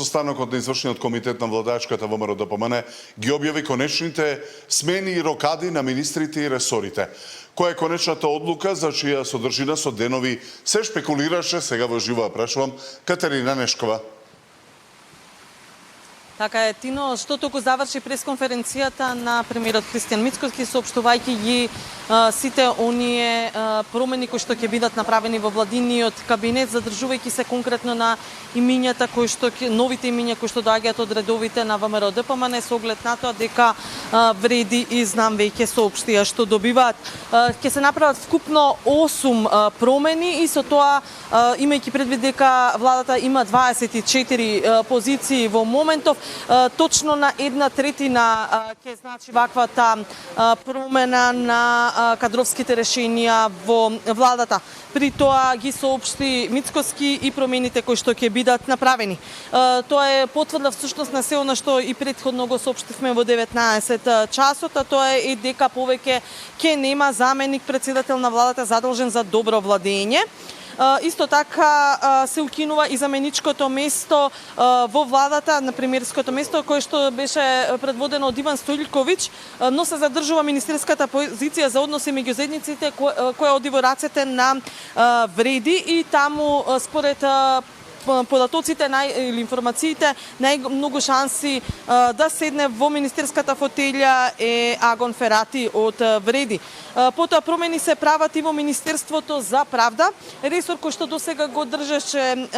Состанокот на извршниот комитет на владачката ВМРО ДПМН ги објави конечните смени и рокади на министрите и ресорите. Која е конечната одлука за чија содржина со денови се шпекулираше, сега во живо ја прашувам Катерина Нешкова. Така е, Тино, што току заврши пресконференцијата на премиерот Христијан Мицкоски, соопштувајќи ги сите оние промени кои што ќе бидат направени во владиниот кабинет, задржувајќи се конкретно на имињата кои што новите имиња кои што доаѓаат од редовите на ВМРО ДПМН со оглед на тоа дека Вреди и Знам веќе соопштија што добиваат. Ќе се направат вкупно 8 промени и со тоа имајќи предвид дека владата има 24 позиции во моментов, точно на 1/3 ќе значи ваквата промена на кадровските решенија во владата. При тоа ги соопшти Мицкоски и промените кои што ќе бидат направени. Тоа е потврда всушност на се она што и претходно го соопштивме во 19 часот, а тоа е дека повеќе ќе нема заменик председател на владата задолжен за добро владење. Исто така се укинува и заменичкото место во владата, на премиерското место, кое што беше предводено од Иван Стојлковиќ, но се задржува министерската позиција за односи меѓу заедниците која оди во рацете на Вреди и таму според податоците или информациите најмногу шанси да седне во министерската фотелја е Агон Ферати од Вреди. Потоа промени се прават и во Министерството за правда, ресор кој што досега го држеше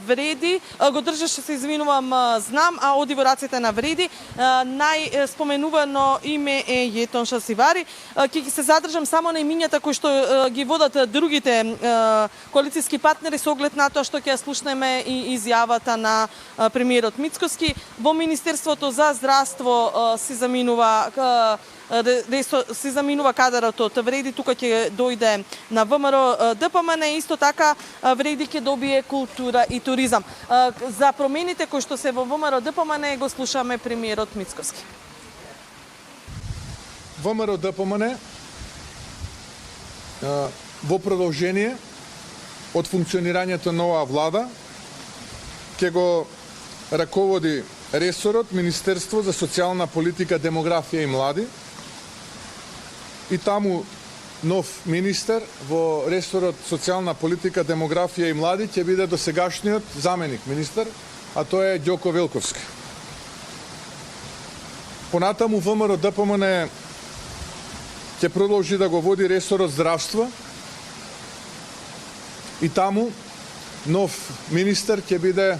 Вреди, го држеше се извинувам Знам, а оди во рацете на Вреди. Најспоменувано име е Јетон Шасивари. Ќе се задржам само на имињата кои што ги водат другите коалициски партнери со оглед на тоа што ќе слушнеме и изјавата на премиерот Мицкоски. Во Министерството за здравство се заминува кадарот од Вреди, тука ќе дојде на ВМРО ДПМН, исто така Вреди ќе добие култура и туризам. За промените кои што се во ВМРО ДПМН го слушаме премиерот Мицкоски. ВМРО ДПМН во продолжение од функционирањето на оваа влада ќе го раководи ресорот Министерство за социјална политика, демографија и млади. И таму нов министер во ресорот социјална политика, демографија и млади ќе биде досегашниот заменик министер, а тоа е Ѓоко Велковски. Понатаму ВМРО ДПМН ќе продолжи да го води ресорот здравство и таму нов министер ќе биде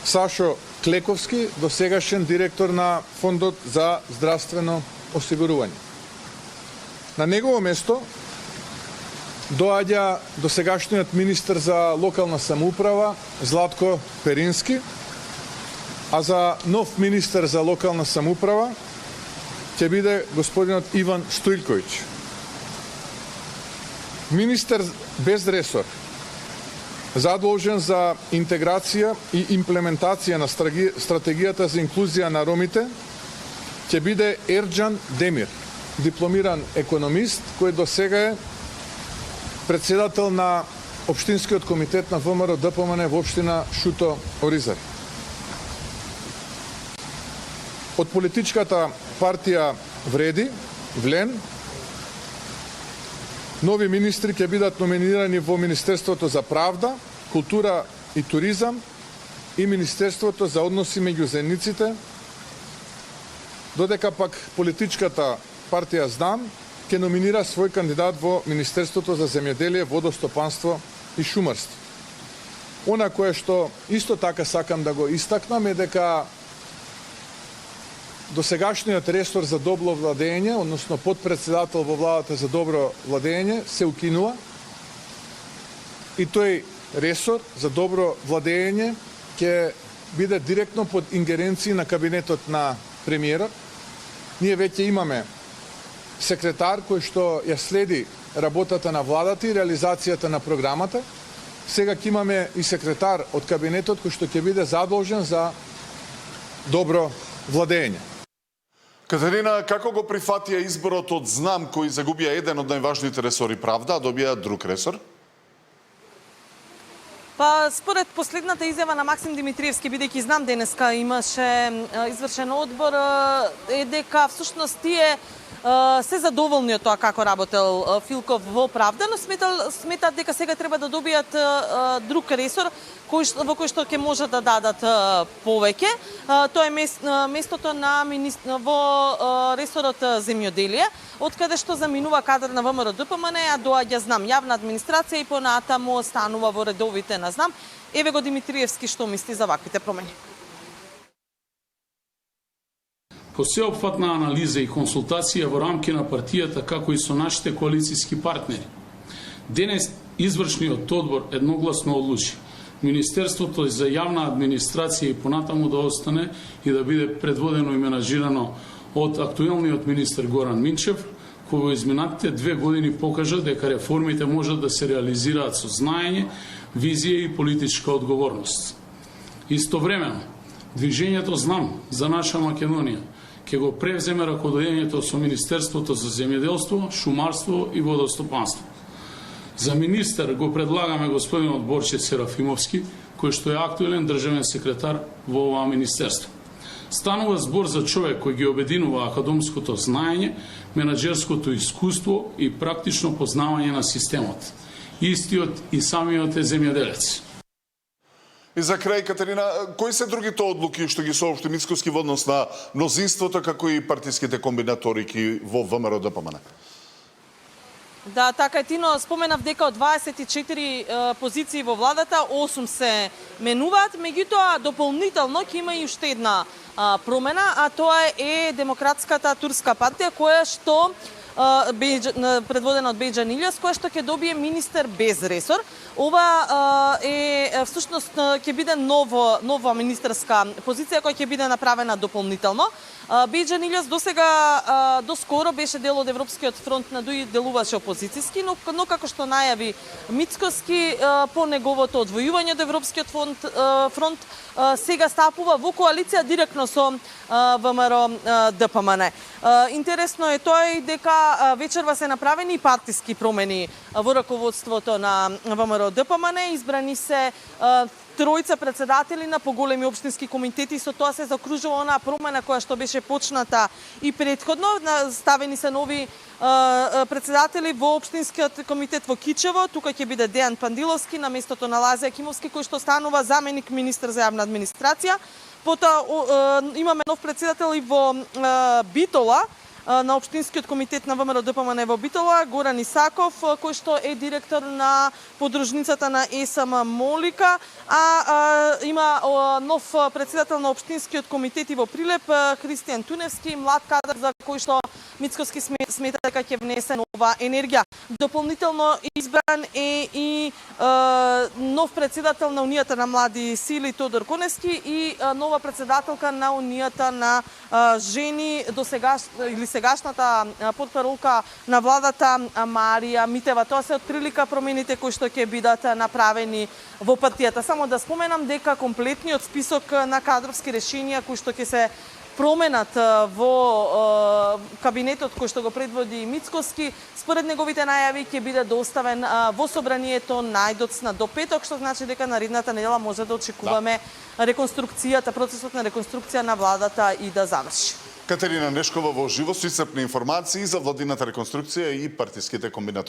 Сашо Клековски, досегашен директор на Фондот за здравствено осигурување. На негово место доаѓа досегашниот министер за локална самоуправа Златко Перински, а за нов министер за локална самоуправа ќе биде господинот Иван Стојлковиќ. Министер без ресор, задолжен за интеграција и имплементација на стратегијата за инклузија на ромите, ќе биде Ерџан Демир, дипломиран економист, кој досега е председател на Општинскиот комитет на ВМРО ДПМН во општина Шуто Оризари. Од политичката партија Вреди, ВЛЕН, нови министри ќе бидат номинирани во Министерството за правда, култура и туризам и Министерството за односи меѓу заедниците, додека пак политичката партија Знам ќе номинира свој кандидат во Министерството за земјоделие, водостопанство и шумарство. Она кое што исто така сакам да го истакнам е дека досегашниот ресор за добро владење, односно подпредседател во владата за добро владење, се укинува и тој ресор за добро владење ќе биде директно под ингеренција на кабинетот на премиерот. Ние веќе имаме секретар кој што ја следи работата на владата и реализацијата на програмата. Сега ќе имаме и секретар од кабинетот кој што ќе биде задолжен за добро владење. Катерина, како го прифатија изборот од Знам кој загубија еден од најважните ресори правда, а добија друг ресор? Па според последната изјава на Максим Димитриевски, бидејќи знам денеска имаше извршен одбор, е дека всушност тие се задоволни од тоа како работел Филков во Правда, но сметаат дека сега треба да добијат друг ресор во кој што ќе можат да дадат повеќе. Тоа е местото во ресорот земјоделие, откаде што заминува кадар на ВМРО ДПМН, а доаѓа знам јавна администрација и понатаму станува во редовите на знам. Еве го Димитриевски што мисли за ваквите промени. По сеопфатна анализа и консултација во рамки на партијата, како и со нашите коалицијски партнери, денес извршниот одбор едногласно одлучи Министерството за јавна администрација и понатаму да остане и да биде предводено и менажирано од актуелниот министер Горан Минчев, кој во изминатите 2 години покажа дека реформите можат да се реализираат со знаење, визија и политичка одговорност. Истовремено, движењето Знам за наша Македонија ќе го превземе раководењето со Министерството за земјоделство, шумарство и водостопанство. За министер го предлагаме господинот Борче Серафимовски, кој што е актуелен државен секретар во оваа министерство. Станува збор за човек кој ги обединува академското знаење, менаџерското искуство и практично познавање на системот. Истиот и самиот е земјоделец. И за крај, Катерина, кои се другите одлуки што ги соопшти Мицкоски во однос на мнозинството, како и партиските комбинаторики во ВМРО ДПМН? Да, така е, Тино, споменав дека од 24 позиции во владата, 8 се менуваат, меѓутоа дополнително ќе има и уште една промена, а тоа е Демократската турска партија, која што предводена од Бејџан Илиас, која што ќе добие министер без ресор. Ова е всушност ќе биде нова министерска позиција која ќе биде направена дополнително. Бејџан Илиас доскоро беше дел од Европскиот фронт на ДУИ, делуваше опозицијски, но како што најави Мицкоски по неговото одвојување од Европскиот фронт сега стапува во коалиција директно со ВМРО ДПМН. Интересно е тоа и дека вечерва се направени партиски промени во раководството на ВМРО ДПМН, избрани се тројца председатели на поголеми општински комитети, со тоа се закружува онаа промена која што беше почната и претходно. Ставени се нови председатели во општинскиот комитет во Кичево, тука ќе биде Дејан Пандиловски на местото на Лазија Кимовски, кој што станува заменик министер за јавна администрација. Потоа имаме нов председател и во Битола, на Општинскиот комитет на ВМРО ДПМН во Битола, Горан Исаков, кој што е директор на подружницата на СМ Молика, а има нов председател на Општинскиот комитет и во Прилеп, Христијан Туневски, млад кадар за кој што Мицкоски смета дека ќе внесе нова енергија. Дополнително избран е и нов председател на Унијата на млади сили Тодор Коневски и нова председателка на Унијата на жени или сегашната потпаролка на владата Марија Митева. Тоа се отприлика промените кои што ќе бидат направени во партијата. Само да споменам дека комплетниот список на кадровски решенија кои што ќе се променат во кабинетот кој што го предводи Мицкоски, според неговите најави ќе биде доставен во собранието најдоцна до петок, што значи дека наредната недела може да очекуваме реконструкцијата, процесот на реконструкција на владата и да заврши. Катерина Нешкова во живо со исцрпни информации за владината реконструкција и партиските комбинатори.